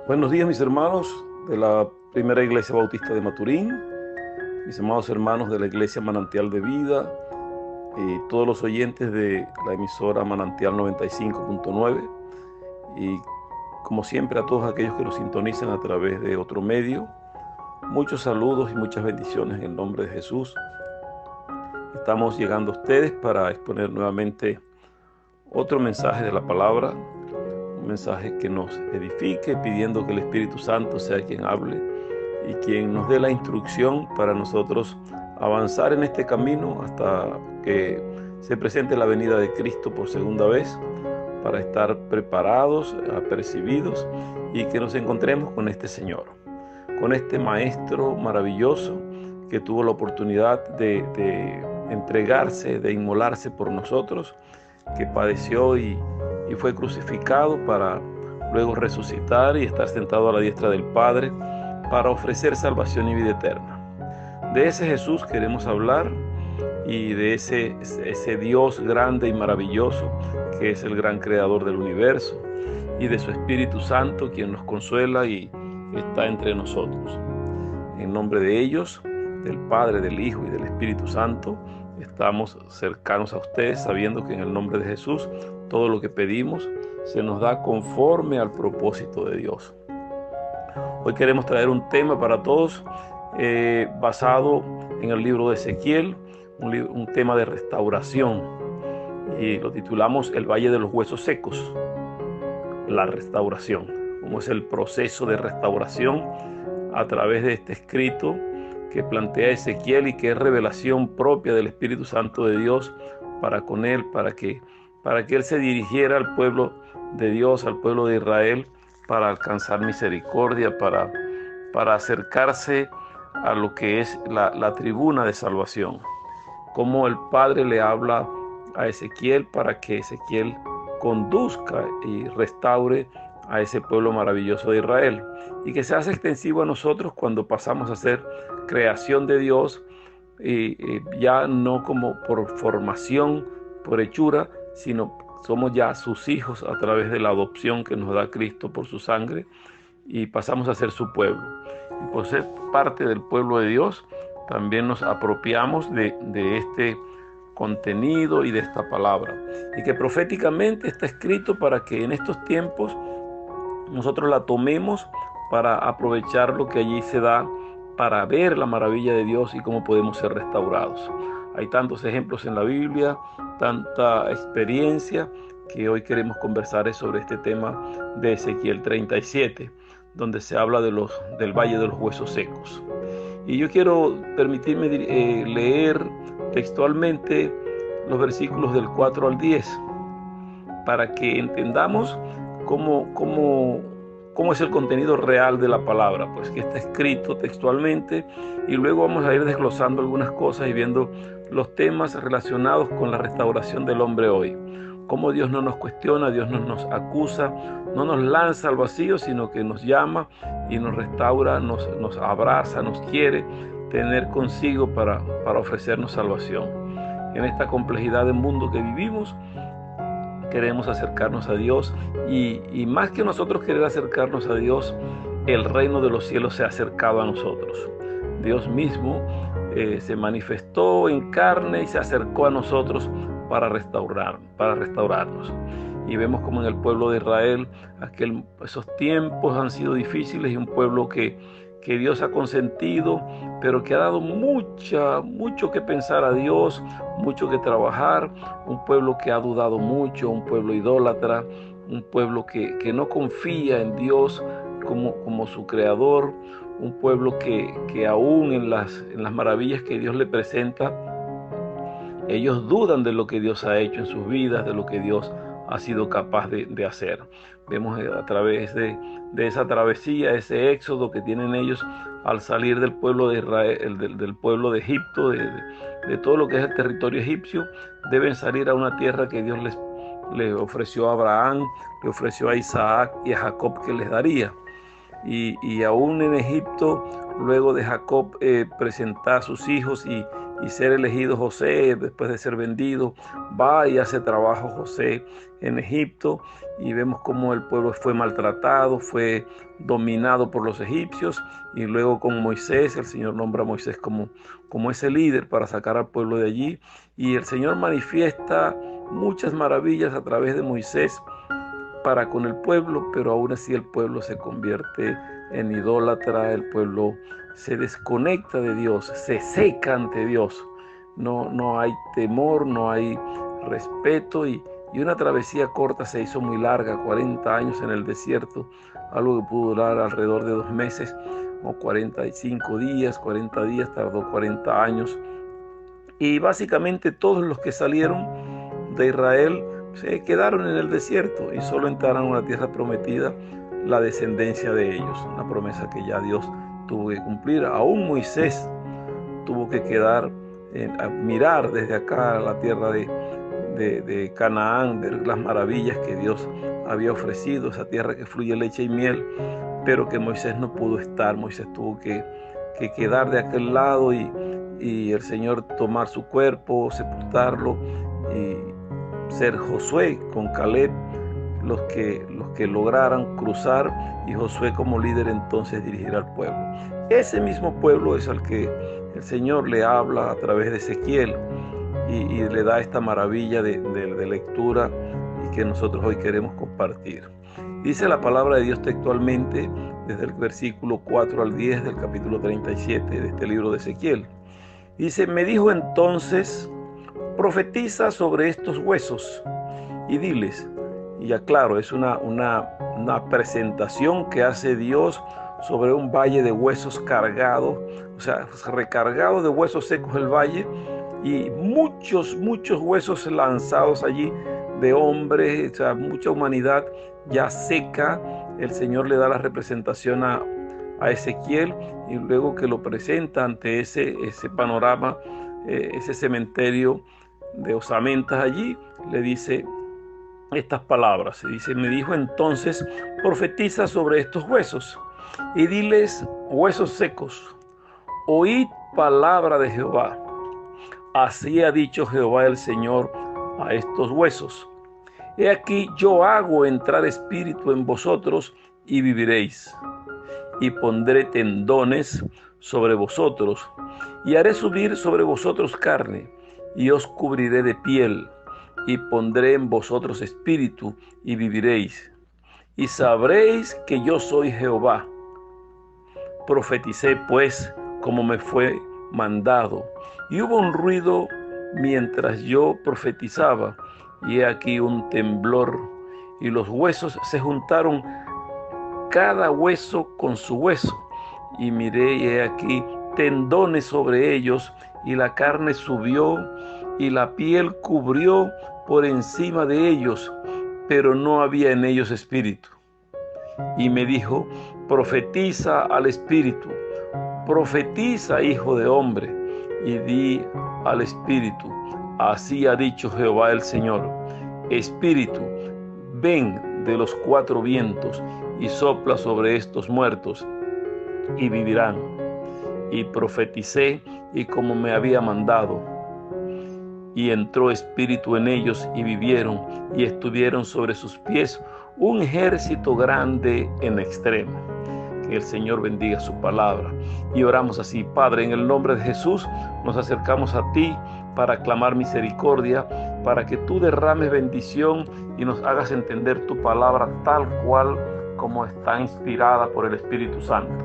Buenos días, mis hermanos de la Primera Iglesia Bautista de Maturín, mis amados hermanos de la Iglesia Manantial de Vida y todos los oyentes de la emisora Manantial 95.9 y como siempre a todos aquellos que nos sintonizan a través de otro medio. Muchos saludos y muchas bendiciones en el nombre de Jesús. Estamos llegando a ustedes para exponer nuevamente otro mensaje de la palabra, un mensaje que nos edifique, pidiendo que el Espíritu Santo sea quien hable y quien nos dé la instrucción para nosotros avanzar en este camino hasta que se presente la venida de Cristo por segunda vez, para estar preparados, apercibidos y que nos encontremos con este Señor, con este Maestro maravilloso que tuvo la oportunidad de entregarse, de inmolarse por nosotros, que padeció y fue crucificado para luego resucitar y estar sentado a la diestra del Padre para ofrecer salvación y vida eterna. De ese Jesús queremos hablar y de ese Dios grande y maravilloso que es el gran creador del universo, y de su Espíritu Santo quien nos consuela y está entre nosotros. En nombre de ellos, del Padre, del Hijo y del Espíritu Santo, estamos cercanos a ustedes, sabiendo que en el nombre de Jesús todo lo que pedimos se nos da conforme al propósito de Dios. Hoy queremos traer un tema para todos basado en el libro de Ezequiel, un tema de restauración, y lo titulamos El Valle de los Huesos Secos, la restauración. Cómo es el proceso de restauración a través de este escrito que plantea Ezequiel y que es revelación propia del Espíritu Santo de Dios para con él, para que él se dirigiera al pueblo de Dios, al pueblo de Israel, para alcanzar misericordia, para acercarse a lo que es la tribuna de salvación. Como el Padre le habla a Ezequiel para que Ezequiel conduzca y restaure a ese pueblo maravilloso de Israel, y que se hace extensivo a nosotros cuando pasamos a ser creación de Dios, y ya no como por formación, por hechura, sino somos ya sus hijos a través de la adopción que nos da Cristo por su sangre, y pasamos a ser su pueblo. Y por ser parte del pueblo de Dios, también nos apropiamos de este contenido y de esta palabra, y que proféticamente está escrito para que en estos tiempos nosotros la tomemos para aprovechar lo que allí se da, para ver la maravilla de Dios y cómo podemos ser restaurados. Hay tantos ejemplos en la Biblia, tanta experiencia, que hoy queremos conversar sobre este tema de Ezequiel 37, donde se habla del Valle de los Huesos Secos. Y yo quiero permitirme leer textualmente los versículos del 4 al 10, para que entendamos cómo es el contenido real de la palabra, pues que está escrito textualmente, y luego vamos a ir desglosando algunas cosas y viendo los temas relacionados con la restauración del hombre hoy. Cómo Dios no nos cuestiona, Dios no nos acusa, no nos lanza al vacío, sino que nos llama y nos restaura, nos abraza, nos quiere tener consigo para ofrecernos salvación. En esta complejidad del mundo que vivimos, queremos acercarnos a Dios, y más que nosotros querer acercarnos a Dios, el reino de los cielos se ha acercado a nosotros. Dios mismo se manifestó en carne y se acercó a nosotros para restaurarnos. Y vemos como en el pueblo de Israel esos tiempos han sido difíciles, y un pueblo que Dios ha consentido, pero que ha dado mucho que pensar a Dios, mucho que trabajar, un pueblo que ha dudado mucho, un pueblo idólatra, un pueblo que no confía en Dios como su creador, un pueblo que aún en las maravillas que Dios le presenta, ellos dudan de lo que Dios ha hecho en sus vidas, de lo que Dios ha sido capaz de hacer. Vemos a través de esa travesía, ese éxodo que tienen ellos al salir del pueblo de Israel, del pueblo de Egipto, de todo lo que es el territorio egipcio. Deben salir a una tierra que Dios les ofreció a Abraham, le ofreció a Isaac y a Jacob, que les daría. Y aún en Egipto, luego de Jacob presentar a sus hijos y y ser elegido José después de ser vendido. Va y hace trabajo José en Egipto y vemos cómo el pueblo fue maltratado, fue dominado por los egipcios, y luego con Moisés, el Señor nombra a Moisés como ese líder para sacar al pueblo de allí, y el Señor manifiesta muchas maravillas a través de Moisés para con el pueblo, pero aún así el pueblo se convierte en idólatra, el pueblo se desconecta de Dios, se seca ante Dios. No hay temor, no hay respeto, y una travesía corta se hizo muy larga, 40 años en el desierto, algo que pudo durar alrededor de 2 meses, o 45 días, 40 días, tardó 40 años. Y básicamente todos los que salieron de Israel se quedaron en el desierto y solo entraron a una tierra prometida, la descendencia de ellos, una promesa que ya Dios tuvo que cumplir. Aún Moisés tuvo que quedar a mirar desde acá la tierra de Canaán, ver las maravillas que Dios había ofrecido, esa tierra que fluye leche y miel, pero que Moisés no pudo estar. Moisés tuvo que quedar de aquel lado y el Señor tomar su cuerpo, sepultarlo, y ser Josué con Caleb los que lograran cruzar, y Josué como líder entonces dirigir al pueblo. Ese mismo pueblo es al que el Señor le habla a través de Ezequiel y le da esta maravilla de lectura y que nosotros hoy queremos compartir. Dice la palabra de Dios textualmente desde el versículo 4 al 10 del capítulo 37 de este libro de Ezequiel. Dice: me dijo entonces, profetiza sobre estos huesos y diles. Y ya claro, es una presentación que hace Dios sobre un valle de huesos cargados, o sea, recargado de huesos secos el valle, y muchos huesos lanzados allí de hombres, o sea, mucha humanidad ya seca. El Señor le da la representación a Ezequiel, y luego que lo presenta ante ese panorama, ese cementerio de osamentas allí, le dice estas palabras. Dice: me dijo entonces, profetiza sobre estos huesos y diles: huesos secos, oíd palabra de Jehová. Así ha dicho Jehová el Señor a estos huesos: he aquí, yo hago entrar espíritu en vosotros y viviréis, y pondré tendones sobre vosotros, y haré subir sobre vosotros carne, y os cubriré de piel, y pondré en vosotros espíritu, y viviréis, y sabréis que yo soy Jehová. Profeticé pues como me fue mandado, y hubo un ruido mientras yo profetizaba, y he aquí un temblor, y los huesos se juntaron cada hueso con su hueso, y miré, y he aquí tendones sobre ellos, y la carne subió, y la piel cubrió por encima de ellos, pero no había en ellos espíritu. Y me dijo: profetiza al espíritu, profetiza, hijo de hombre. Y di al espíritu: así ha dicho Jehová el Señor, espíritu, ven de los 4 vientos y sopla sobre estos muertos, y vivirán. Y profeticé, y como me había mandado, y entró espíritu en ellos, y vivieron, y estuvieron sobre sus pies un ejército grande en extremo. Que el Señor bendiga su palabra. Y oramos así: Padre, en el nombre de Jesús, nos acercamos a ti para clamar misericordia, para que tú derrames bendición y nos hagas entender tu palabra tal cual como está inspirada por el Espíritu Santo.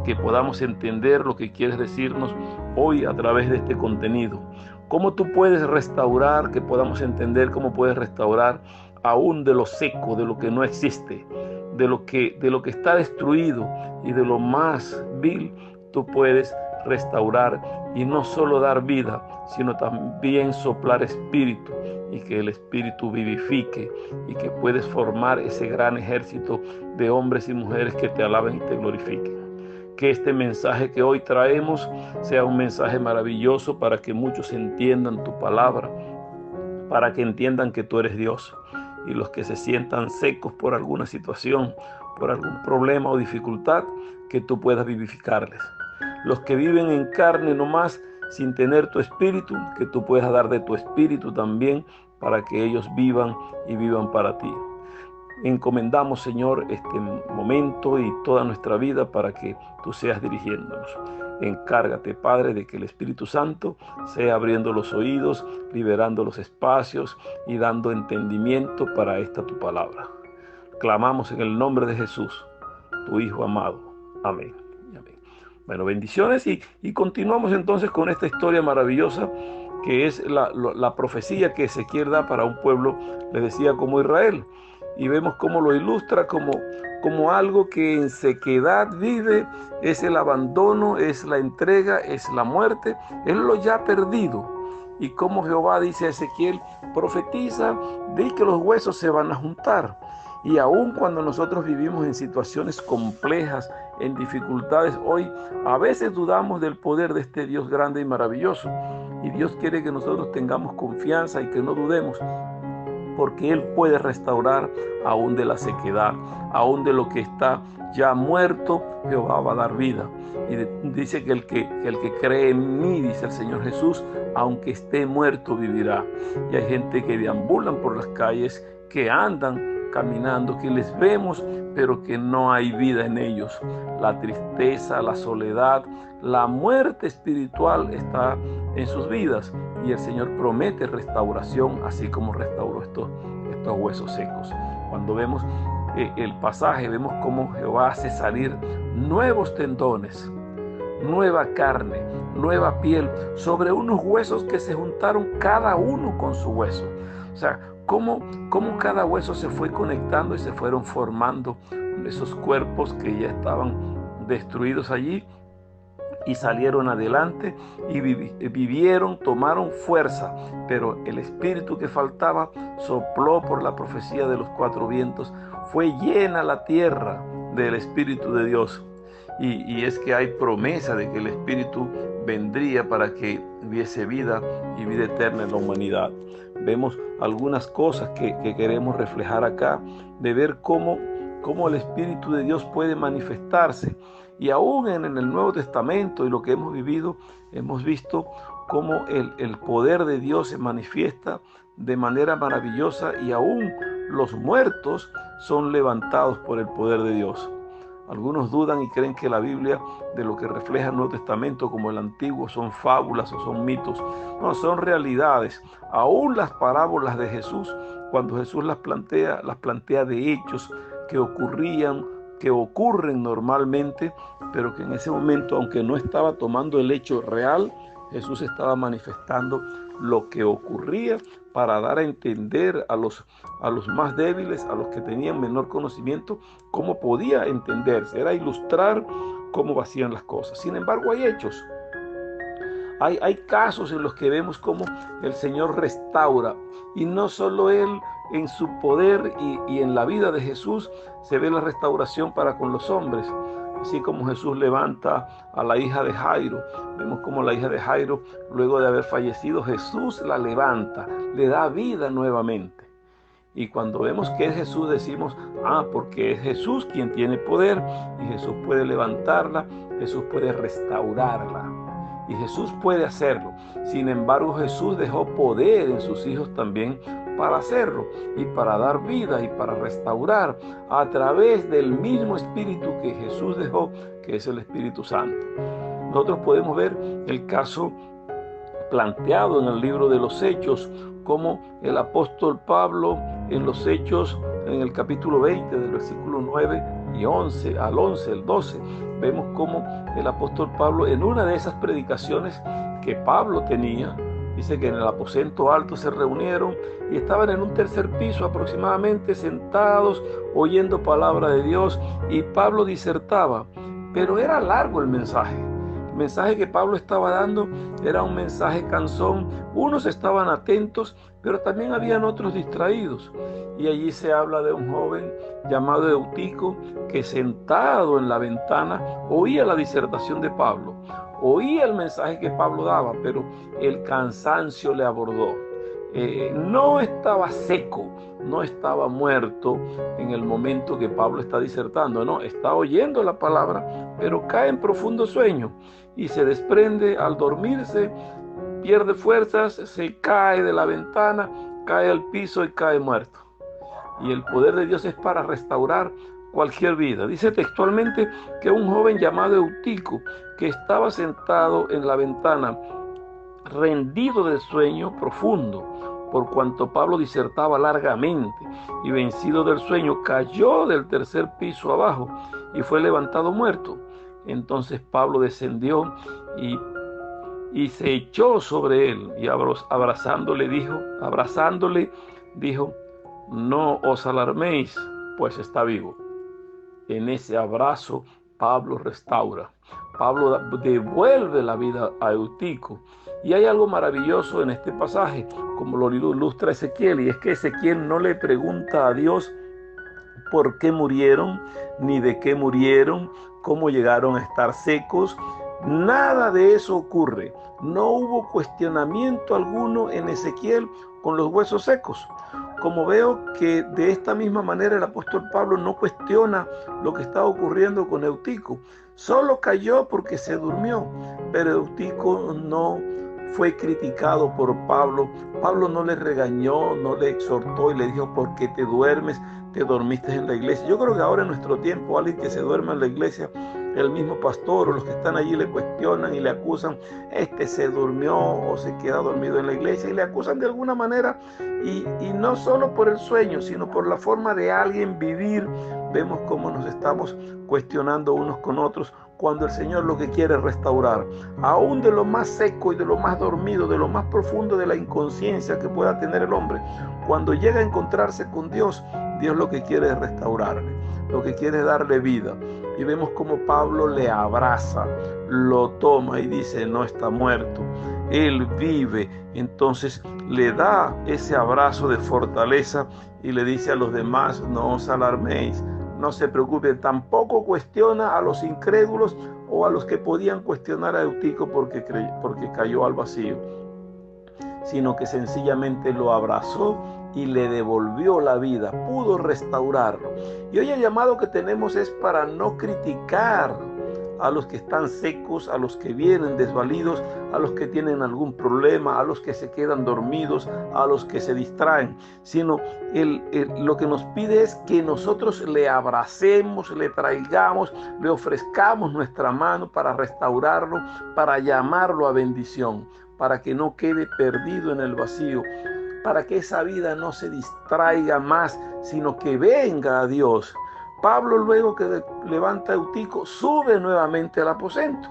Que podamos entender lo que quieres decirnos hoy a través de este contenido. Cómo tú puedes restaurar, que podamos entender cómo puedes restaurar aún de lo seco, de lo que no existe, de lo que está destruido, y de lo más vil tú puedes restaurar, y no solo dar vida, sino también soplar espíritu, y que el espíritu vivifique, y que puedes formar ese gran ejército de hombres y mujeres que te alaben y te glorifiquen. Que este mensaje que hoy traemos sea un mensaje maravilloso para que muchos entiendan tu palabra, para que entiendan que tú eres Dios, y los que se sientan secos por alguna situación, por algún problema o dificultad, que tú puedas vivificarles. Los que viven en carne nomás sin tener tu espíritu, que tú puedas dar de tu espíritu también para que ellos vivan y vivan para ti. Encomendamos, Señor, este momento y toda nuestra vida para que tú seas dirigiéndonos. Encárgate, Padre, de que el Espíritu Santo sea abriendo los oídos, liberando los espacios y dando entendimiento para esta tu palabra. Clamamos en el nombre de Jesús, tu Hijo amado. Amén. Amén. Bueno, bendiciones y continuamos entonces con esta historia maravillosa que es la profecía que Ezequiel da para un pueblo, le decía, como Israel. Y vemos cómo lo ilustra como algo que en sequedad vive, es el abandono, es la entrega, es la muerte, es lo ya perdido. Y como Jehová dice a Ezequiel, profetiza, di que los huesos se van a juntar. Y aun cuando nosotros vivimos en situaciones complejas, en dificultades hoy, a veces dudamos del poder de este Dios grande y maravilloso. Y Dios quiere que nosotros tengamos confianza y que no dudemos, porque Él puede restaurar aún de la sequedad, aún de lo que está ya muerto. Jehová va a dar vida. Y dice que el que cree en mí, dice el Señor Jesús, aunque esté muerto, vivirá. Y hay gente que deambulan por las calles, que andan caminando, que les vemos, pero que no hay vida en ellos. La tristeza, la soledad, la muerte espiritual está en sus vidas. Y el Señor promete restauración, así como restauró estos huesos secos. Cuando vemos el pasaje, vemos cómo Jehová hace salir nuevos tendones, nueva carne, nueva piel, sobre unos huesos que se juntaron cada uno con su hueso. O sea, cómo cada hueso se fue conectando y se fueron formando esos cuerpos que ya estaban destruidos allí, y salieron adelante y vivieron, tomaron fuerza, pero el espíritu que faltaba sopló por la profecía de los 4 vientos, fue llena la tierra del Espíritu de Dios. Y es que hay promesa de que el Espíritu vendría para que hubiese vida y vida eterna en la humanidad. Vemos algunas cosas que queremos reflejar acá, de ver cómo el Espíritu de Dios puede manifestarse. Y aún en el Nuevo Testamento y lo que hemos vivido, hemos visto cómo el poder de Dios se manifiesta de manera maravillosa, y aún los muertos son levantados por el poder de Dios. Algunos dudan y creen que la Biblia, de lo que refleja el Nuevo Testamento como el Antiguo, son fábulas o son mitos. No, son realidades. Aún las parábolas de Jesús, cuando Jesús las plantea de hechos que ocurren normalmente, pero que en ese momento, aunque no estaba tomando el hecho real, Jesús estaba manifestando lo que ocurría para dar a entender a los más débiles, a los que tenían menor conocimiento, cómo podía entenderse. Era ilustrar cómo hacían las cosas. Sin embargo, hay hechos. Hay casos en los que vemos cómo el Señor restaura, y no solo Él, en su poder y en la vida de Jesús se ve la restauración para con los hombres. Así como Jesús levanta a la hija de Jairo, vemos como la hija de Jairo, luego de haber fallecido, Jesús la levanta, le da vida nuevamente. Y cuando vemos que es Jesús, decimos, porque es Jesús quien tiene poder, y Jesús puede levantarla, Jesús puede restaurarla, y Jesús puede hacerlo. Sin embargo, Jesús dejó poder en sus hijos también para hacerlo, y para dar vida y para restaurar a través del mismo Espíritu que Jesús dejó, que es el Espíritu Santo. Nosotros podemos ver el caso planteado en el libro de los Hechos, como el apóstol Pablo en los Hechos, en el capítulo 20, del versículo 9 y 11 al 11, el 12, vemos cómo el apóstol Pablo, en una de esas predicaciones que Pablo tenía, dice que en el aposento alto se reunieron y estaban en un tercer piso aproximadamente, sentados, oyendo palabra de Dios, y Pablo disertaba, pero era largo el mensaje. El mensaje que Pablo estaba dando era un mensaje cansón. Unos estaban atentos, pero también habían otros distraídos. Y allí se habla de un joven llamado Eutico, que sentado en la ventana oía la disertación de Pablo, oía el mensaje que Pablo daba, pero el cansancio le abordó. no estaba seco, no estaba muerto en el momento que Pablo está disertando, no, está oyendo la palabra, pero cae en profundo sueño y se desprende al dormirse, pierde fuerzas, se cae de la ventana, cae al piso y cae muerto. Y el poder de Dios es para restaurar cualquier vida. Dice textualmente que un joven llamado Eutico, que estaba sentado en la ventana, rendido de sueño profundo, por cuanto Pablo disertaba largamente, y vencido del sueño, cayó del tercer piso abajo y fue levantado muerto. Entonces Pablo descendió y se echó sobre él, y abrazándole dijo, no os alarméis, pues está vivo. En ese abrazo Pablo restaura. Pablo devuelve la vida a Eutico. Y hay algo maravilloso en este pasaje, como lo ilustra Ezequiel, y es que Ezequiel no le pregunta a Dios por qué murieron, ni de qué murieron, cómo llegaron a estar secos. Nada de eso ocurre. No hubo cuestionamiento alguno en Ezequiel con los huesos secos. Como veo que de esta misma manera el apóstol Pablo no cuestiona lo que está ocurriendo con Eutico. Solo cayó porque se durmió, pero Eutico no fue criticado por Pablo. Pablo no le regañó, no le exhortó y le dijo, ¿por qué te duermes? Te dormiste en la iglesia. Yo creo que ahora en nuestro tiempo alguien que se duerma en la iglesia, el mismo pastor o los que están allí le cuestionan y le acusan, se durmió o se queda dormido en la iglesia, y le acusan de alguna manera, y no solo por el sueño, sino por la forma de alguien vivir. Vemos cómo nos estamos cuestionando unos con otros, cuando el Señor lo que quiere es restaurar, aún de lo más seco y de lo más dormido, de lo más profundo de la inconsciencia que pueda tener el hombre. Cuando llega a encontrarse con Dios, Dios lo que quiere es restaurarle, lo que quiere es darle vida. Y vemos como Pablo le abraza, lo toma y dice, no está muerto, él vive. Entonces le da ese abrazo de fortaleza y le dice a los demás, no os alarméis, no se preocupen. Tampoco cuestiona a los incrédulos o a los que podían cuestionar a Eutico porque cayó al vacío, sino que sencillamente lo abrazó y le devolvió la vida, pudo restaurarlo. Y hoy el llamado que tenemos es para no criticar a los que están secos, a los que vienen desvalidos, a los que tienen algún problema, a los que se quedan dormidos, a los que se distraen, sino lo que nos pide es que nosotros le abracemos, le traigamos, le ofrezcamos nuestra mano para restaurarlo, para llamarlo a bendición, para que no quede perdido en el vacío, para que esa vida no se distraiga más, sino que venga a Dios. Pablo, luego que levanta a Eutico, sube nuevamente al aposento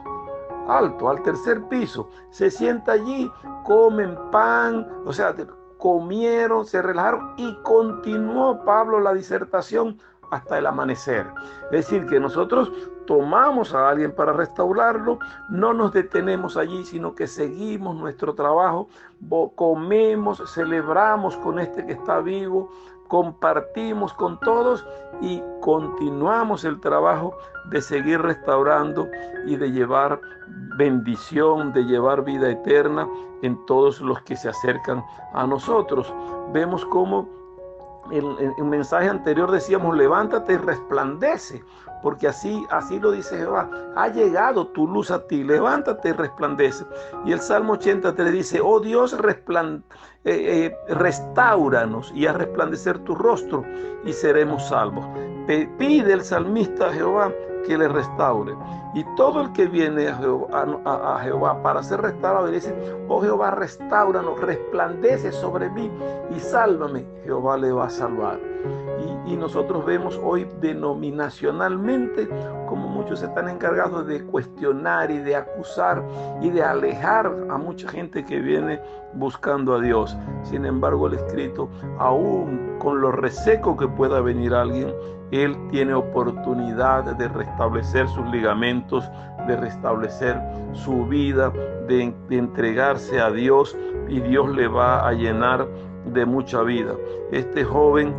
alto, al tercer piso, se sienta allí, comen pan, comieron, se relajaron y continuó Pablo la disertación hasta el amanecer. Es decir, que nosotros tomamos a alguien para restaurarlo, no nos detenemos allí, sino que seguimos nuestro trabajo, comemos, celebramos con este que está vivo, compartimos con todos y continuamos el trabajo de seguir restaurando y de llevar bendición, de llevar vida eterna en todos los que se acercan a nosotros. Vemos cómo en el mensaje anterior decíamos, levántate y resplandece, porque así lo dice Jehová, ha llegado tu luz a ti, levántate y resplandece. Y el Salmo 83 dice, oh Dios, restáuranos y haz resplandecer tu rostro y seremos salvos. Pide el salmista a Jehová que le restaure. Y todo el que viene a Jehová para ser restaurado y dice, oh Jehová, restáuranos, resplandece sobre mí y sálvame, Jehová le va a salvar. Y nosotros vemos hoy denominacionalmente como muchos están encargados de cuestionar y de acusar y de alejar a mucha gente que viene buscando a Dios. Sin embargo, el escrito, aún con lo reseco que pueda venir alguien, él tiene oportunidad de restablecer sus ligamentos, de restablecer su vida, de entregarse a Dios, y Dios le va a llenar de mucha vida. Este joven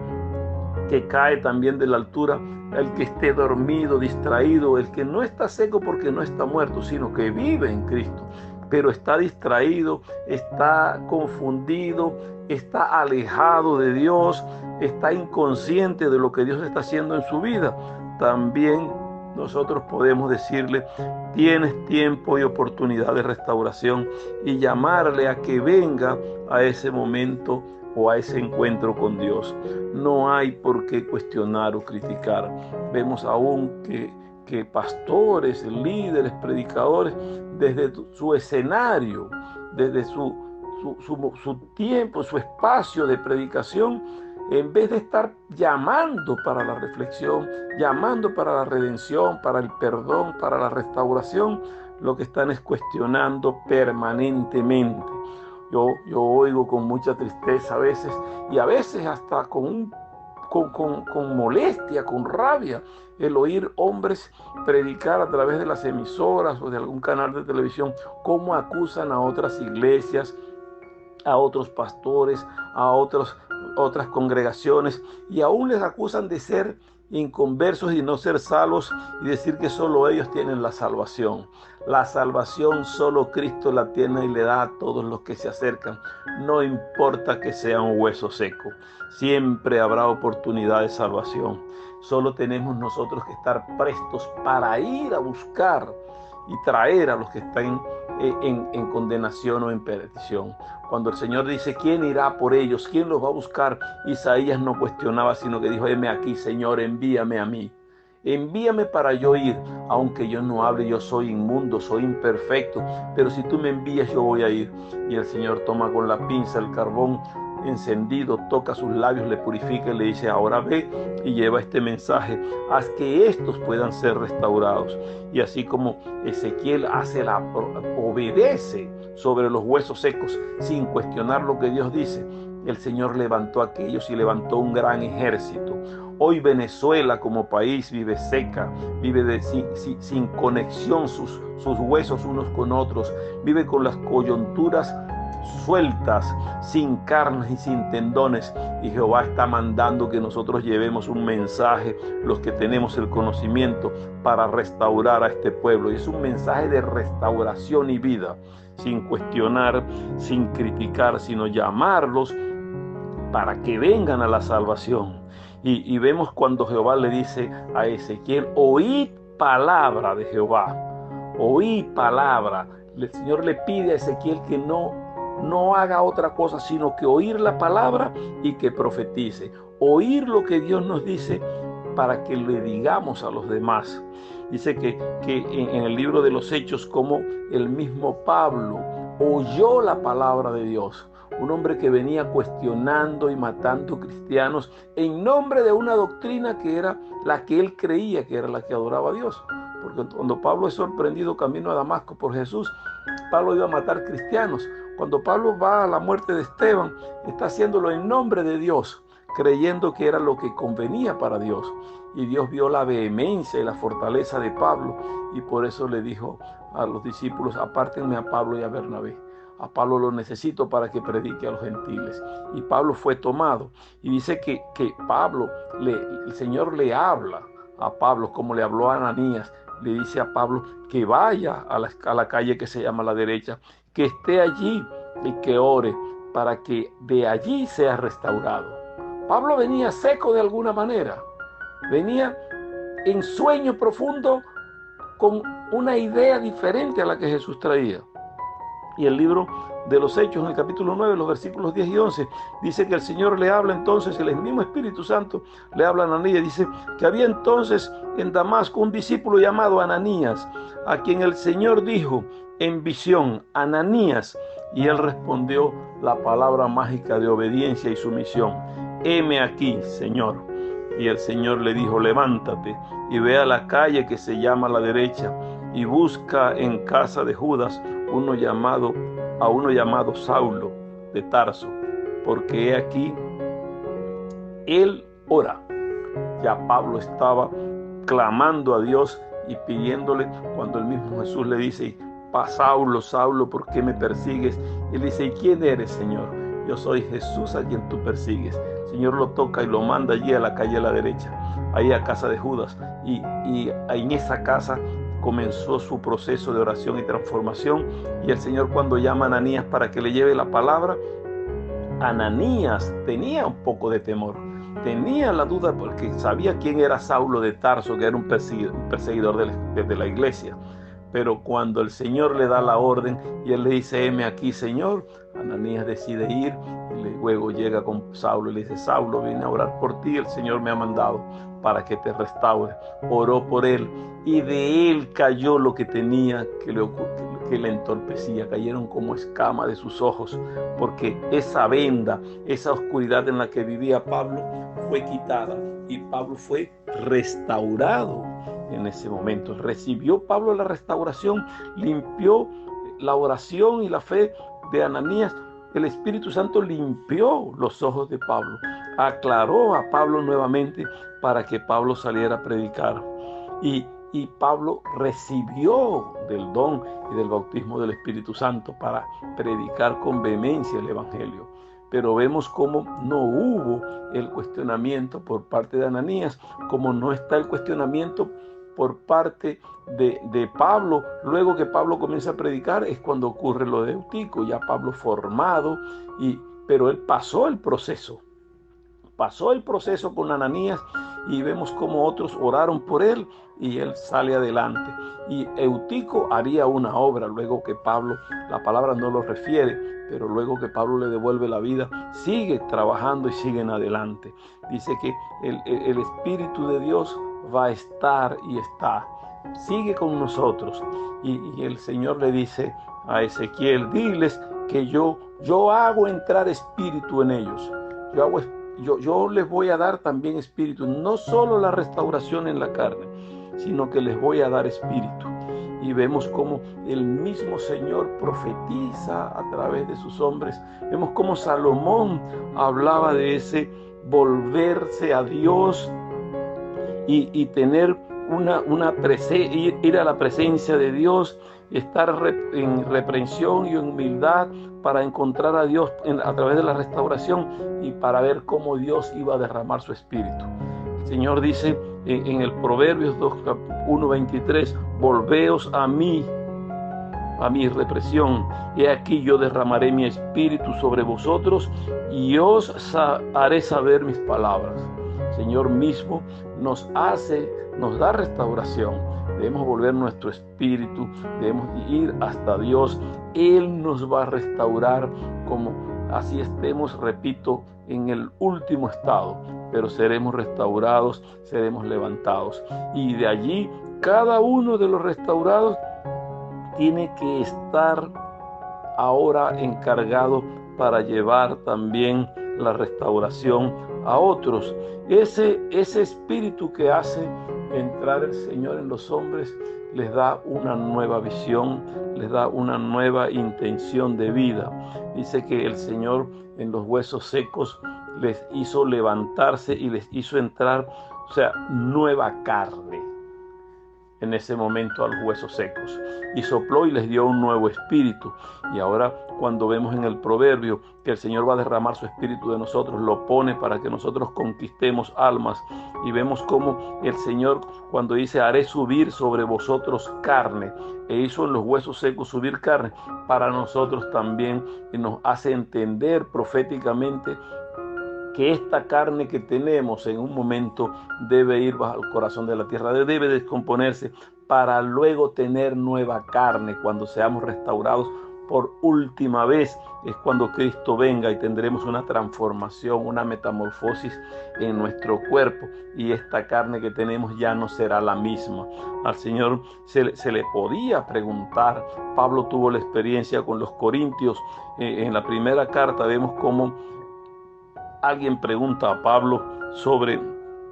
que cae también de la altura, el que esté dormido, distraído, el que no está seco porque no está muerto, sino que vive en Cristo, pero está distraído, está confundido, está alejado de Dios, está inconsciente de lo que Dios está haciendo en su vida, también nosotros podemos decirle: tienes tiempo y oportunidad de restauración, y llamarle a que venga a ese momento o a ese encuentro con Dios. No hay por qué cuestionar o criticar. Vemos aún que pastores, líderes, predicadores, desde su escenario, desde su tiempo, su espacio de predicación, en vez de estar llamando para la reflexión, llamando para la redención, para el perdón, para la restauración, lo que están es cuestionando permanentemente. Yo oigo con mucha tristeza a veces, y a veces hasta con molestia, con rabia, el oír hombres predicar a través de las emisoras o de algún canal de televisión cómo acusan a otras iglesias, a otros pastores, a otras congregaciones, y aún les acusan de ser inconversos y no ser salvos, y decir que solo ellos tienen la salvación. La salvación solo Cristo la tiene y le da a todos los que se acercan. No importa que sea un hueso seco, siempre habrá oportunidad de salvación. Solo tenemos nosotros que estar prestos para ir a buscar y traer a los que están en condenación o en perdición. Cuando el Señor dice: ¿quién irá por ellos? ¿Quién los va a buscar? Isaías no cuestionaba, sino que dijo: heme aquí, Señor, envíame a mí. Envíame para yo ir, aunque yo no hable, yo soy inmundo, soy imperfecto, pero si tú me envías, yo voy a ir. Y el Señor toma con la pinza el carbón encendido, toca sus labios, le purifica y le dice: ahora ve y lleva este mensaje, haz que estos puedan ser restaurados. Y así como Ezequiel obedece sobre los huesos secos sin cuestionar lo que Dios dice, el Señor levantó a aquellos y levantó un gran ejército. Hoy Venezuela como país vive seca, vive sin conexión sus huesos unos con otros, vive con las coyunturas sueltas, sin carnes y sin tendones, y Jehová está mandando que nosotros llevemos un mensaje, los que tenemos el conocimiento, para restaurar a este pueblo. Y es un mensaje de restauración y vida, sin cuestionar, sin criticar, sino llamarlos para que vengan a la salvación. Y vemos cuando Jehová le dice a Ezequiel: oíd palabra de Jehová, oíd palabra. El Señor le pide a Ezequiel que no haga otra cosa sino que oír la palabra y que profetice, oír lo que Dios nos dice para que le digamos a los demás. Dice que en el libro de los Hechos, como el mismo Pablo oyó la palabra de Dios, un hombre que venía cuestionando y matando cristianos en nombre de una doctrina que era la que él creía que era la que adoraba a Dios. Porque cuando Pablo es sorprendido camino a Damasco por Jesús, Pablo iba a matar cristianos. Cuando Pablo va a la muerte de Esteban, está haciéndolo en nombre de Dios, creyendo que era lo que convenía para Dios. Y Dios vio la vehemencia y la fortaleza de Pablo, y por eso le dijo a los discípulos: apártenme a Pablo y a Bernabé. A Pablo lo necesito para que predique a los gentiles. Y Pablo fue tomado. Y dice que Pablo, el Señor le habla a Pablo como le habló a Ananías. Le dice a Pablo que vaya a la calle que se llama La Derecha, que esté allí y que ore para que de allí sea restaurado. Pablo venía seco de alguna manera. Venía en sueño profundo con una idea diferente a la que Jesús traía. Y el libro de los Hechos, en el capítulo 9, los versículos 10 y 11, dice que el Señor le habla entonces, el mismo Espíritu Santo le habla a Ananías. Dice que había entonces en Damasco un discípulo llamado Ananías, a quien el Señor dijo en visión: Ananías. Y él respondió la palabra mágica de obediencia y sumisión: heme aquí, Señor. Y el Señor le dijo: levántate y ve a la calle que se llama La Derecha, y busca en casa de Judas a uno llamado Saulo de Tarso, porque he aquí él ora. Ya Pablo estaba clamando a Dios y pidiéndole, cuando el mismo Jesús le dice: Saulo, Saulo, ¿por qué me persigues? Y él dice: ¿y quién eres, Señor? Yo soy Jesús a quien tú persigues. El Señor lo toca y lo manda allí a la calle a la derecha, ahí a casa de Judas. Y en esa casa comenzó su proceso de oración y transformación. Y el Señor, cuando llama a Ananías para que le lleve la palabra, Ananías tenía un poco de temor, tenía la duda porque sabía quién era Saulo de Tarso, que era un perseguidor de la iglesia. Pero cuando el Señor le da la orden y él le dice: heme aquí, Señor, Ananías decide ir, y luego llega con Saulo y le dice: Saulo, vine a orar por ti, el Señor me ha mandado para que te restaure. Oró por él y de él cayó lo que tenía que le entorpecía, cayeron como escama de sus ojos, porque esa venda, esa oscuridad en la que vivía Pablo fue quitada y Pablo fue restaurado. En ese momento recibió Pablo la restauración, limpió la oración y la fe de Ananías. El Espíritu Santo limpió los ojos de Pablo, aclaró a Pablo nuevamente para que Pablo saliera a predicar. Y Pablo recibió del don y del bautismo del Espíritu Santo para predicar con vehemencia el Evangelio. Pero vemos cómo no hubo el cuestionamiento por parte de Ananías, como no está el cuestionamiento por parte de Pablo. Luego que Pablo comienza a predicar es cuando ocurre lo de Eutico, ya Pablo formado, pero él pasó el proceso con Ananías, y vemos cómo otros oraron por él y él sale adelante. Y Eutico haría una obra luego que Pablo, la palabra no lo refiere, pero luego que Pablo le devuelve la vida, sigue trabajando y siguen adelante. Dice que el Espíritu de Dios va a estar y está, sigue con nosotros. Y el Señor le dice a Ezequiel: diles que yo hago entrar espíritu en ellos, yo les voy a dar también espíritu, no solo la restauración en la carne, sino que les voy a dar espíritu. Y vemos cómo el mismo Señor profetiza a través de sus hombres. Vemos cómo Salomón hablaba de ese volverse a Dios y tener ir a la presencia de Dios, estar en reprensión y en humildad para encontrar a Dios a través de la restauración y para ver cómo Dios iba a derramar su espíritu. El Señor dice en el Proverbios 1:23: volveos a mí, a mi represión. He aquí yo derramaré mi espíritu sobre vosotros y os haré saber mis palabras. El Señor mismo nos da restauración. Debemos volver nuestro espíritu, debemos ir hasta Dios. Él nos va a restaurar, como así estemos, repito, en el último estado, pero seremos restaurados, seremos levantados. Y de allí, cada uno de los restaurados tiene que estar ahora encargado para llevar también la restauración a otros. Ese espíritu que hace entrar el Señor en los hombres les da una nueva visión, les da una nueva intención de vida. Dice que el Señor en los huesos secos les hizo levantarse y les hizo entrar, o sea, nueva carne en ese momento a los huesos secos, y sopló y les dio un nuevo espíritu. Y ahora, cuando vemos en el proverbio que el Señor va a derramar su espíritu de nosotros, lo pone para que nosotros conquistemos almas. Y vemos cómo el Señor, cuando dice: haré subir sobre vosotros carne, e hizo en los huesos secos subir carne, para nosotros también nos hace entender proféticamente que esta carne que tenemos en un momento debe ir bajo el corazón de la tierra, debe descomponerse para luego tener nueva carne cuando seamos restaurados por última vez. Es cuando Cristo venga y tendremos una transformación, una metamorfosis en nuestro cuerpo, y esta carne que tenemos ya no será la misma. Al Señor se le podía preguntar. Pablo tuvo la experiencia con los corintios. En la primera carta vemos cómo alguien pregunta a Pablo sobre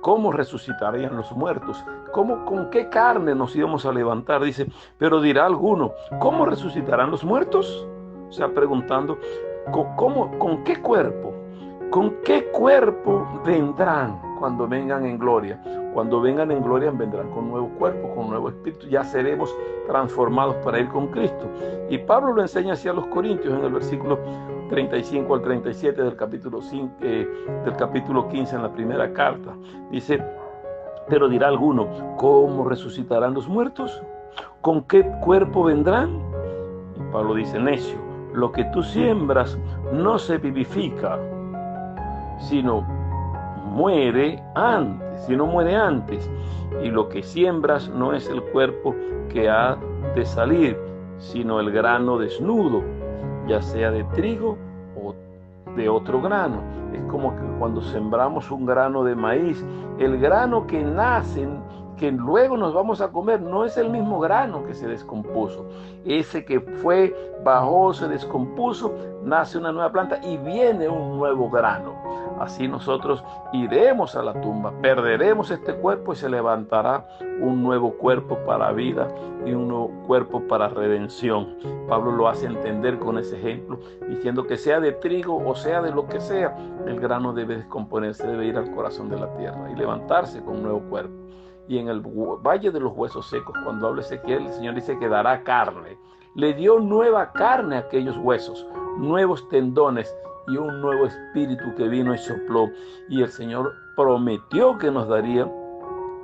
cómo resucitarían los muertos, con qué carne nos íbamos a levantar. Dice: pero dirá alguno, ¿cómo resucitarán los muertos? O sea, preguntando, ¿con qué cuerpo? ¿Con qué cuerpo vendrán cuando vengan en gloria? Cuando vengan en gloria vendrán con nuevo cuerpo, con nuevo espíritu. Ya seremos transformados para ir con Cristo. Y Pablo lo enseña hacia los corintios en el versículo 35 al 37 del capítulo 15 en la primera carta. Dice: pero dirá alguno, ¿cómo resucitarán los muertos? ¿Con qué cuerpo vendrán? Y Pablo dice, necio, lo que tú siembras no se vivifica, sino muere antes. Y lo que siembras no es el cuerpo que ha de salir, sino el grano desnudo, ya sea de trigo o de otro grano. Es como que cuando sembramos un grano de maíz, el grano que nace, que luego nos vamos a comer, no es el mismo grano que se descompuso. Ese que bajó, se descompuso, nace una nueva planta y viene un nuevo grano. Así nosotros iremos a la tumba, perderemos este cuerpo y se levantará un nuevo cuerpo para vida y un nuevo cuerpo para redención. Pablo lo hace entender con ese ejemplo, diciendo que sea de trigo o sea de lo que sea, el grano debe descomponerse, debe ir al corazón de la tierra y levantarse con un nuevo cuerpo. Y en el valle de los huesos secos, cuando habla Ezequiel, el Señor dice que dará carne. Le dio nueva carne a aquellos huesos, nuevos tendones y un nuevo espíritu que vino y sopló. Y el Señor prometió que nos daría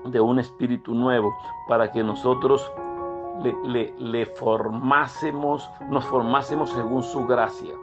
de un espíritu nuevo para que nosotros nos formásemos según su gracia.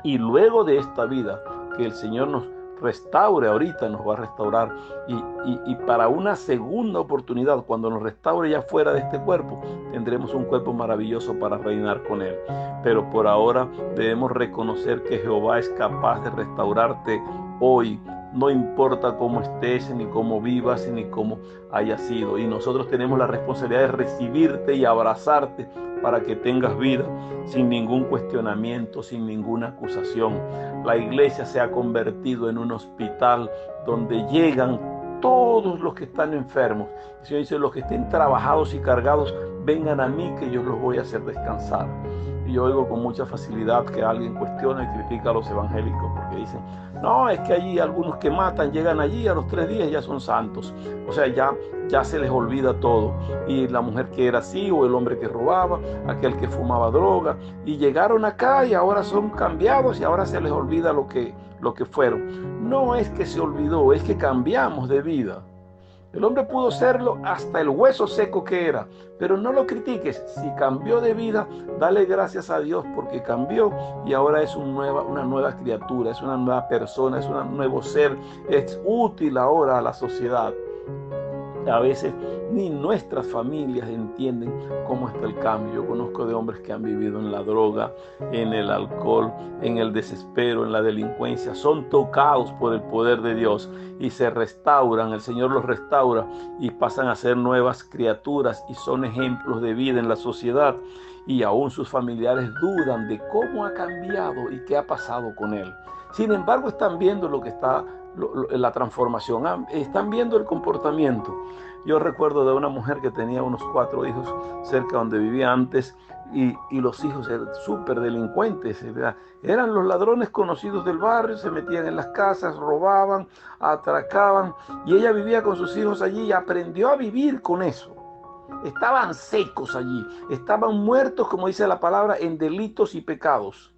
Y luego de esta vida que el Señor nos restaure, ahorita nos va a restaurar, y para una segunda oportunidad, cuando nos restaure ya fuera de este cuerpo, tendremos un cuerpo maravilloso para reinar con Él. Pero por ahora debemos reconocer que Jehová es capaz de restaurarte hoy, no importa cómo estés, ni cómo vivas, ni cómo hayas sido. Y nosotros tenemos la responsabilidad de recibirte y abrazarte para que tengas vida sin ningún cuestionamiento, sin ninguna acusación. La iglesia se ha convertido en un hospital donde llegan todos los que están enfermos. El Señor dice, los que estén trabajados y cargados, vengan a mí que yo los voy a hacer descansar. Y yo oigo con mucha facilidad que alguien cuestiona y critica a los evangélicos porque dicen, no, es que allí algunos que matan llegan allí a los 3 días ya son santos. O sea, ya se les olvida todo. Y la mujer que era así, o el hombre que robaba, aquel que fumaba droga, y llegaron acá y ahora son cambiados y ahora se les olvida lo que fueron. No es que se olvidó, es que cambiamos de vida. El hombre pudo serlo hasta el hueso seco que era, pero no lo critiques. Si cambió de vida, dale gracias a Dios porque cambió y ahora es una nueva criatura, es una nueva persona, es un nuevo ser, es útil ahora a la sociedad. A veces ni nuestras familias entienden cómo está el cambio. Yo conozco de hombres que han vivido en la droga, en el alcohol, en el desespero, en la delincuencia. Son tocados por el poder de Dios y se restauran. El Señor los restaura y pasan a ser nuevas criaturas y son ejemplos de vida en la sociedad. Y aún sus familiares dudan de cómo ha cambiado y qué ha pasado con él. Sin embargo, están viendo lo que está la transformación, están viendo el comportamiento. Yo recuerdo de una mujer que tenía unos 4 hijos cerca donde vivía antes y los hijos eran súper delincuentes, ¿verdad? Eran los ladrones conocidos del barrio, se metían en las casas, robaban, atracaban y ella vivía con sus hijos allí y aprendió a vivir con eso. Estaban secos allí, estaban muertos, como dice la palabra, en delitos y pecados.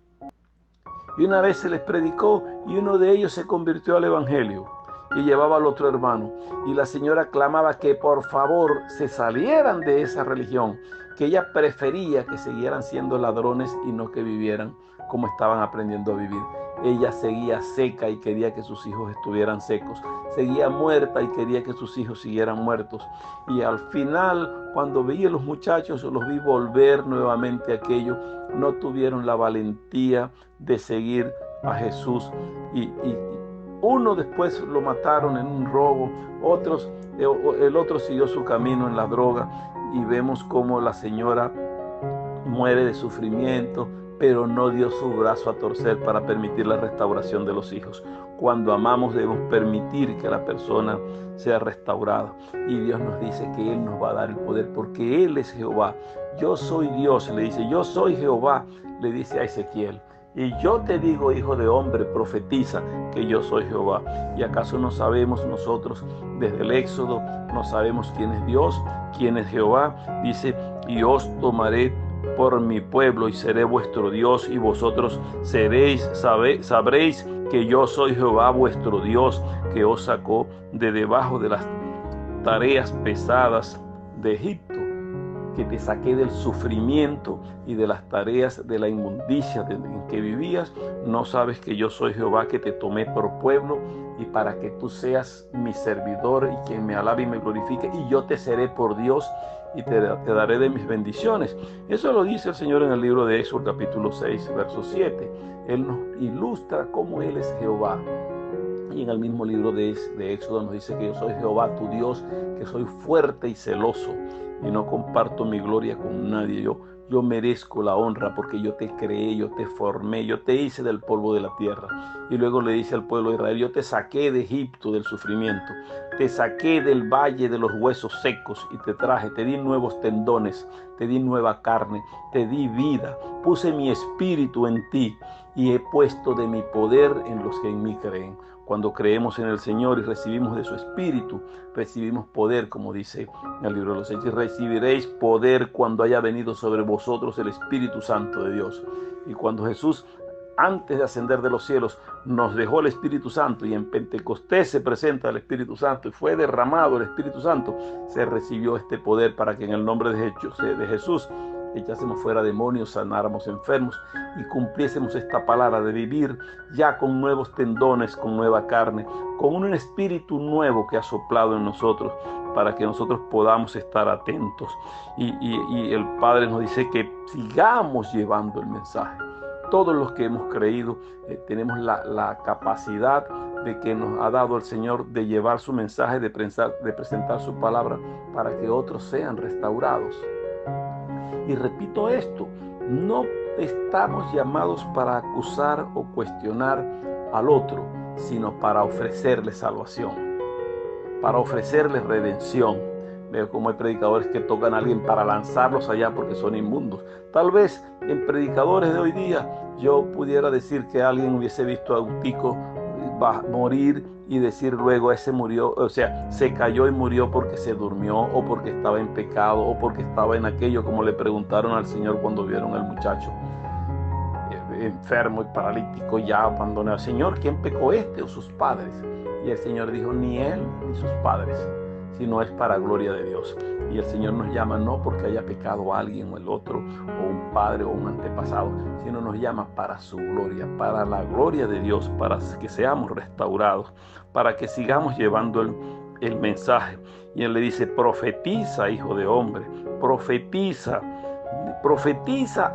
Y una vez se les predicó y uno de ellos se convirtió al evangelio y llevaba al otro hermano. Y la señora clamaba que por favor se salieran de esa religión, que ella prefería que siguieran siendo ladrones y no que vivieran como estaban aprendiendo a vivir. Ella seguía seca y quería que sus hijos estuvieran secos. Seguía muerta y quería que sus hijos siguieran muertos. Y al final, cuando veía a los muchachos, los vi volver nuevamente a aquello. No tuvieron la valentía de seguir a Jesús. Y uno después lo mataron en un robo. El otro siguió su camino en la droga. Y vemos cómo la señora muere de sufrimiento, pero no dio su brazo a torcer para permitir la restauración de los hijos. Cuando amamos debemos permitir que la persona sea restaurada. Y Dios nos dice que Él nos va a dar el poder porque Él es Jehová. Yo soy Dios, le dice, yo soy Jehová, le dice a Ezequiel. Y yo te digo, hijo de hombre, profetiza que yo soy Jehová. ¿Y acaso no sabemos nosotros desde el Éxodo, no sabemos quién es Dios, quién es Jehová? Dice, y os tomaré por mi pueblo y seré vuestro Dios y vosotros sabréis que yo soy Jehová vuestro Dios que os sacó de debajo de las tareas pesadas de Egipto. que te saqué del sufrimiento y de las tareas de la inmundicia en que vivías. ¿No sabes que yo soy Jehová, que te tomé por pueblo y para que tú seas mi servidor y quien me alabe y me glorifique? Y yo te seré por Dios y te daré de mis bendiciones. Eso lo dice el Señor en el libro de Éxodo capítulo 6, verso 7. Él nos ilustra cómo Él es Jehová. Y en el mismo libro de Éxodo nos dice que yo soy Jehová tu Dios, que soy fuerte y celoso y no comparto mi gloria con nadie. Yo merezco la honra porque yo te creé, yo te formé, yo te hice del polvo de la tierra. Y luego le dice al pueblo de Israel: yo te saqué de Egipto, del sufrimiento, te saqué del valle de los huesos secos y te traje, te di nuevos tendones, te di nueva carne, te di vida, puse mi espíritu en ti y he puesto de mi poder en los que en mí creen. Cuando creemos en el Señor y recibimos de su Espíritu, recibimos poder, como dice en el libro de los Hechos: recibiréis poder cuando haya venido sobre vosotros el Espíritu Santo de Dios. Y cuando Jesús, antes de ascender de los cielos, nos dejó el Espíritu Santo, y en Pentecostés se presenta el Espíritu Santo y fue derramado el Espíritu Santo, se recibió este poder para que en el nombre de Jesús echásemos fuera demonios, sanáramos enfermos y cumpliésemos esta palabra de vivir ya con nuevos tendones, con nueva carne, con un espíritu nuevo que ha soplado en nosotros, para que nosotros podamos estar atentos. Y el Padre nos dice que sigamos llevando el mensaje. Todos los que hemos creído tenemos la capacidad de que nos ha dado el Señor de llevar su mensaje, de presentar su palabra para que otros sean restaurados. Y repito esto, no estamos llamados para acusar o cuestionar al otro, sino para ofrecerle salvación, para ofrecerle redención. Veo como hay predicadores que tocan a alguien para lanzarlos allá porque son inmundos. Tal vez en predicadores de hoy día yo pudiera decir que alguien hubiese visto a un tico morir y decir luego: ese murió, o sea, se cayó y murió porque se durmió, o porque estaba en pecado, o porque estaba en aquello, como le preguntaron al Señor cuando vieron al muchacho enfermo y paralítico, ya abandonado: Señor, ¿quién pecó, este o sus padres? Y el Señor dijo: ni él ni sus padres, sino es para gloria de Dios. Y el Señor nos llama no porque haya pecado alguien o el otro, o un padre o un antepasado, sino nos llama para su gloria, para la gloria de Dios, para que seamos restaurados, para que sigamos llevando el mensaje. Y Él le dice: profetiza, hijo de hombre, profetiza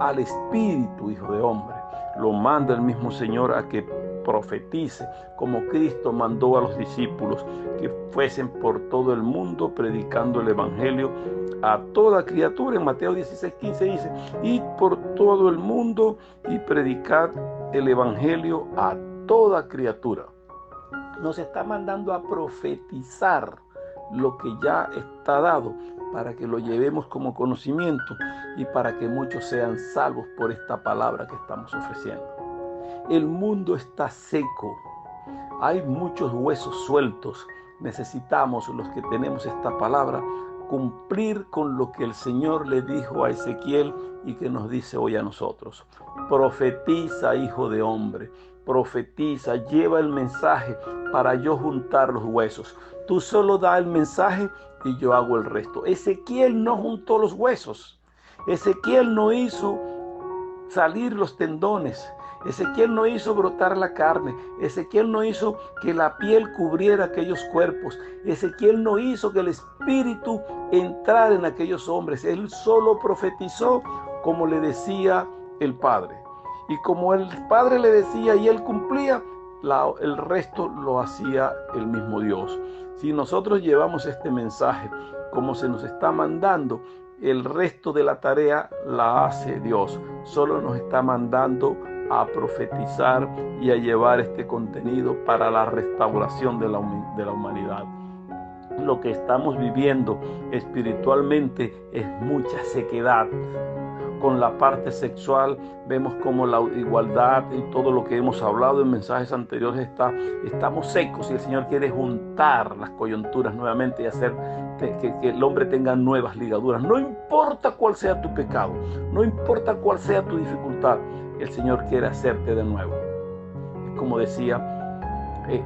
al Espíritu, hijo de hombre. Lo manda el mismo Señor a que profetice, como Cristo mandó a los discípulos que fuesen por todo el mundo predicando el Evangelio a toda criatura. En Mateo 16:15 dice: id por todo el mundo y predicad el Evangelio a toda criatura. Nos está mandando a profetizar lo que ya está dado, para que lo llevemos como conocimiento y para que muchos sean salvos por esta palabra que estamos ofreciendo. El mundo está seco, hay muchos huesos sueltos. Necesitamos, los que tenemos esta palabra, cumplir con lo que el Señor le dijo a Ezequiel y que nos dice hoy a nosotros: profetiza, hijo de hombre, profetiza, lleva el mensaje para yo juntar los huesos. Tú solo da el mensaje y yo hago el resto. Ezequiel no juntó los huesos, Ezequiel no hizo salir los tendones, Ezequiel no hizo brotar la carne, Ezequiel no hizo que la piel cubriera aquellos cuerpos, Ezequiel no hizo que el espíritu entrara en aquellos hombres. Él solo profetizó como le decía el Padre. Y como el Padre le decía y él cumplía, el resto lo hacía el mismo Dios. Si nosotros llevamos este mensaje como se nos está mandando, el resto de la tarea la hace Dios. Solo nos está mandando a profetizar y a llevar este contenido para la restauración de la humanidad. Lo que estamos viviendo espiritualmente es mucha sequedad. Con la parte sexual vemos como la igualdad y todo lo que hemos hablado en mensajes anteriores estamos secos, y el Señor quiere juntar las coyunturas nuevamente y hacer que el hombre tenga nuevas ligaduras. No importa cuál sea tu pecado, no importa cuál sea tu dificultad, el Señor quiere hacerte de nuevo. Es como decía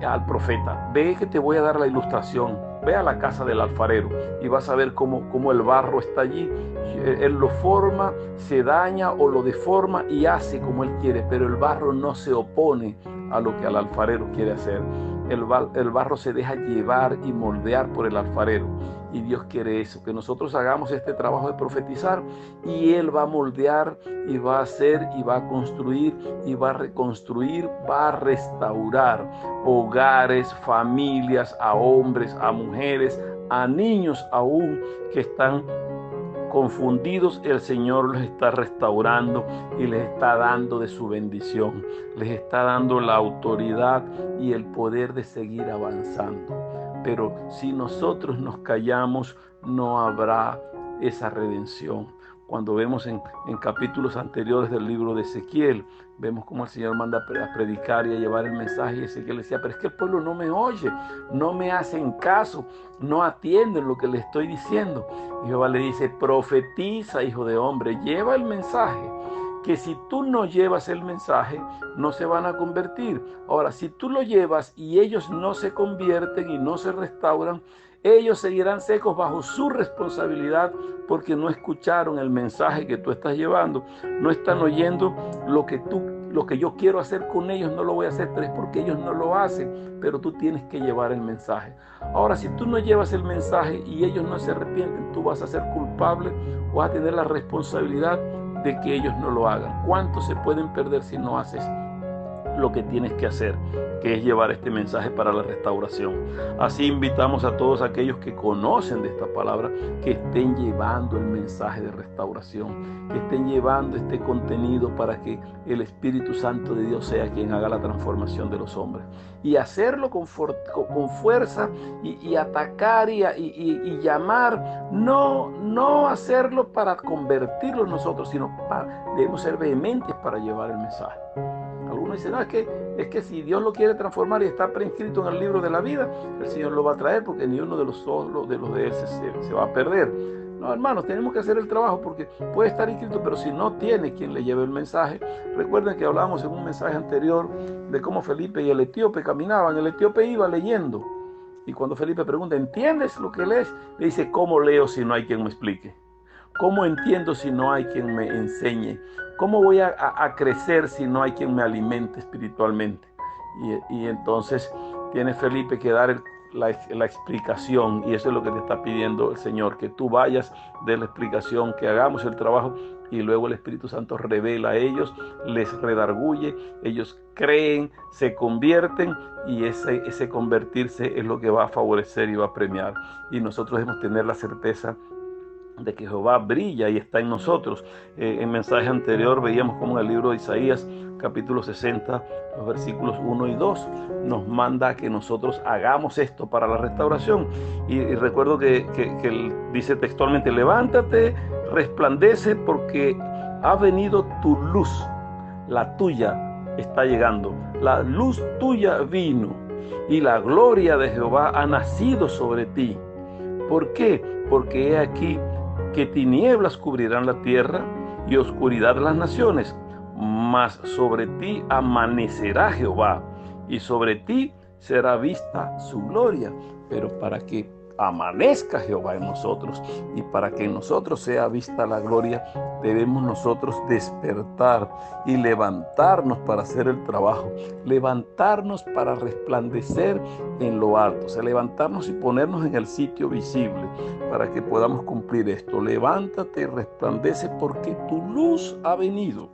al profeta: ve que te voy a dar la ilustración, ve a la casa del alfarero y vas a ver cómo el barro está allí. Él lo forma, se daña o lo deforma y hace como él quiere, pero el barro no se opone a lo que el alfarero quiere hacer. El barro se deja llevar y moldear por el alfarero. Y Dios quiere eso, que nosotros hagamos este trabajo de profetizar y Él va a moldear y va a hacer y va a construir y va a reconstruir, va a restaurar hogares, familias, a hombres, a mujeres, a niños aún que están confundidos. El Señor los está restaurando y les está dando de su bendición, les está dando la autoridad y el poder de seguir avanzando. Pero si nosotros nos callamos, no habrá esa redención. Cuando vemos en capítulos anteriores del libro de Ezequiel, vemos cómo el Señor manda a predicar y a llevar el mensaje, y Ezequiel decía, pero es que el pueblo no me oye, no me hacen caso, no atienden lo que le estoy diciendo. Y Jehová le dice, profetiza, hijo de hombre, lleva el mensaje, que si tú no llevas el mensaje, no se van a convertir. Ahora, si tú lo llevas y ellos no se convierten y no se restauran, ellos seguirán secos bajo su responsabilidad porque no escucharon el mensaje que tú estás llevando, no están oyendo lo que yo quiero hacer con ellos, no lo voy a hacer, pero es porque ellos no lo hacen, pero tú tienes que llevar el mensaje. Ahora, si tú no llevas el mensaje y ellos no se arrepienten, tú vas a ser culpable o vas a tener la responsabilidad de que ellos no lo hagan. ¿Cuántos se pueden perder si no haces lo que tienes que hacer, que es llevar este mensaje para la restauración? Así invitamos a todos aquellos que conocen de esta palabra, que estén llevando el mensaje de restauración, que estén llevando este contenido para que el Espíritu Santo de Dios sea quien haga la transformación de los hombres. Y hacerlo con fuerza y atacar y llamar, no hacerlo para convertirlo nosotros, sino debemos ser vehementes para llevar el mensaje. Algunos dicen, no, es que si Dios lo quiere transformar y está preinscrito en el libro de la vida, el Señor lo va a traer porque ni uno de los de él se va a perder. No, hermanos, tenemos que hacer el trabajo porque puede estar inscrito, pero si no tiene quien le lleve el mensaje. Recuerden que hablábamos en un mensaje anterior de cómo Felipe y el etíope caminaban. El etíope iba leyendo y cuando Felipe pregunta, ¿entiendes lo que lees? Le dice, ¿cómo leo si no hay quien me explique? ¿Cómo entiendo si no hay quien me enseñe? ¿Cómo voy a crecer si no hay quien me alimente espiritualmente? Y entonces tiene Felipe que dar la explicación, y eso es lo que te está pidiendo el Señor, que tú vayas de la explicación, que hagamos el trabajo y luego el Espíritu Santo revela a ellos, les redarguye, ellos creen, se convierten y ese convertirse es lo que va a favorecer y va a premiar. Y nosotros debemos tener la certeza de que Jehová brilla y está en nosotros. En mensaje anterior veíamos como en el libro de Isaías, capítulo 60, los versículos 1 y 2, nos manda que nosotros hagamos esto para la restauración. Y recuerdo que él dice textualmente, levántate, resplandece porque ha venido tu luz, la tuya está llegando, la luz tuya vino y la gloria de Jehová ha nacido sobre ti. ¿Por qué? Porque he aquí que tinieblas cubrirán la tierra y oscuridad las naciones, mas sobre ti amanecerá Jehová y sobre ti será vista su gloria. Pero para que amanezca Jehová en nosotros y para que en nosotros sea vista la gloria, debemos nosotros despertar y levantarnos para hacer el trabajo, levantarnos para resplandecer en lo alto, o sea, levantarnos y ponernos en el sitio visible para que podamos cumplir esto. Levántate y resplandece porque tu luz ha venido.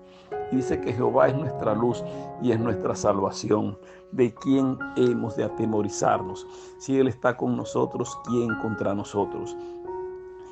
Y dice que Jehová es nuestra luz y es nuestra salvación. ¿De quién hemos de atemorizarnos? Si Él está con nosotros, ¿quién contra nosotros?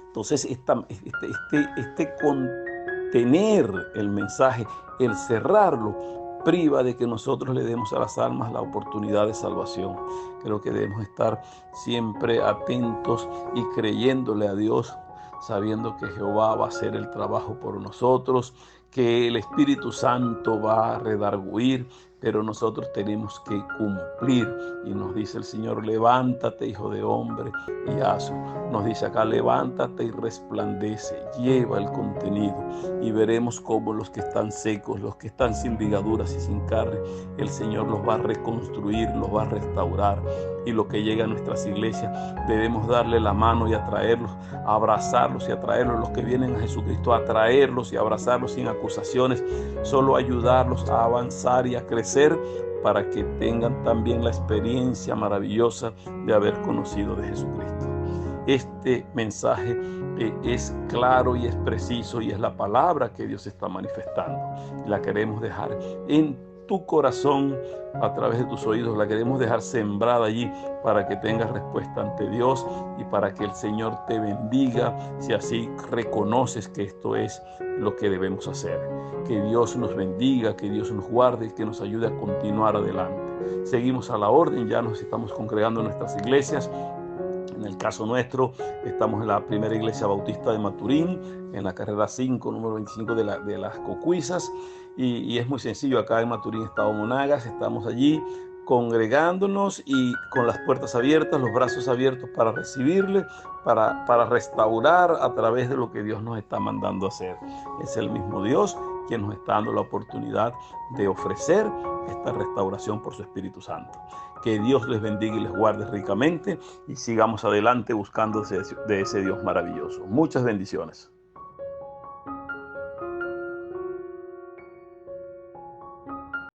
Entonces, este contener el mensaje, el cerrarlo, priva de que nosotros le demos a las almas la oportunidad de salvación. Creo que debemos estar siempre atentos y creyéndole a Dios, sabiendo que Jehová va a hacer el trabajo por nosotros, que el Espíritu Santo va a redarguir, pero nosotros tenemos que cumplir. Y nos dice el Señor, levántate, hijo de hombre, y hazlo. Nos dice acá, levántate y resplandece, lleva el contenido, y veremos cómo los que están secos, los que están sin ligaduras y sin carne, el Señor los va a reconstruir, los va a restaurar. Y lo que llega a nuestras iglesias, debemos darle la mano y atraerlos, a abrazarlos y atraerlos. Los que vienen a Jesucristo, a atraerlos y abrazarlos sin acusaciones, solo ayudarlos a avanzar y a crecer, para que tengan también la experiencia maravillosa de haber conocido de Jesucristo. Este mensaje es claro y es preciso, y es la palabra que Dios está manifestando. La queremos dejar en tu corazón, a través de tus oídos, la queremos dejar sembrada allí, para que tengas respuesta ante Dios y para que el Señor te bendiga, si así reconoces que esto es lo que debemos hacer. Que Dios nos bendiga, que Dios nos guarde, que nos ayude a continuar adelante. Seguimos a la orden, ya nos estamos congregando en nuestras iglesias. En el caso nuestro, estamos en la primera iglesia bautista de Maturín, en la carrera 5, número 25 de las Cocuizas, y es muy sencillo. Acá en Maturín, estado Monagas, estamos allí congregándonos y con las puertas abiertas, los brazos abiertos para recibirle, para restaurar a través de lo que Dios nos está mandando a hacer. Es el mismo Dios quien nos está dando la oportunidad de ofrecer esta restauración por su Espíritu Santo. Que Dios les bendiga y les guarde ricamente, y sigamos adelante buscando de ese Dios maravilloso. Muchas bendiciones.